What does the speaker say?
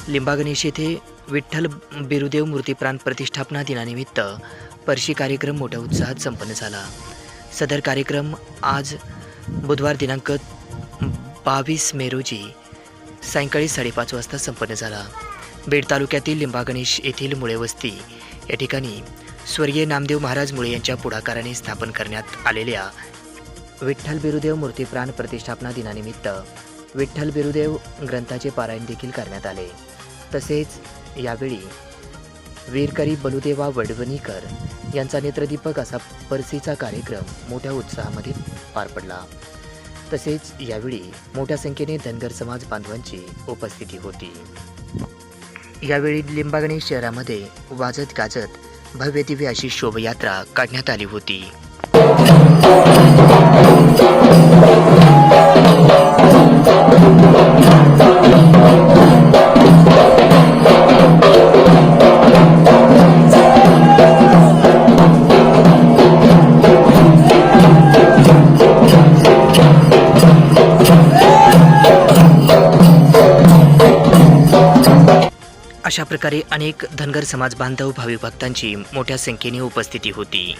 लिंबागणेश येथे विठ्ठल बिरुदेव मूर्तिप्राण प्रतिष्ठापना दिनानिमित्त परशी कार्यक्रम मोठ्या उत्साहात संपन्न झाला। सदर कार्यक्रम आज बुधवार दिनांक 22 मे रोजी सायंकाळी 5:30 वाजता संपन्न झाला। बीड तालुक्यातील लिंबागणेश येथील मुळे वस्ती या ठिकाणी स्वर्गीय नामदेव महाराज मुळे यांच्या पुढाकाराने स्थापन करण्यात आलेल्या विठ्ठल बिरुदेव मूर्तिप्राण प्रतिष्ठापना दिनानिमित्त विठ्ठल बिरुदेव ग्रंथाचे पारायण देखील करण्यात आले। तसेच यावेळी वीरकरी बलुदेवा वडवणीकर यांचा नेत्रदीपक असा परसीचा कार्यक्रम मोठ्या उत्साहामध्ये पार पडला। तसेच यावेळी मोठ्या संख्येने धनगर समाज बांधवांची उपस्थिती होती। यावेळी लिंबागणेश शहरामध्ये वाजत गाजत भव्य दिव्य अशी शोभायात्रा काढण्यात आली होती। अशा प्रकारे अनेक धनगर समाज बांधव भावी भक्तांची मोठ्या संख्येने उपस्थिती होती।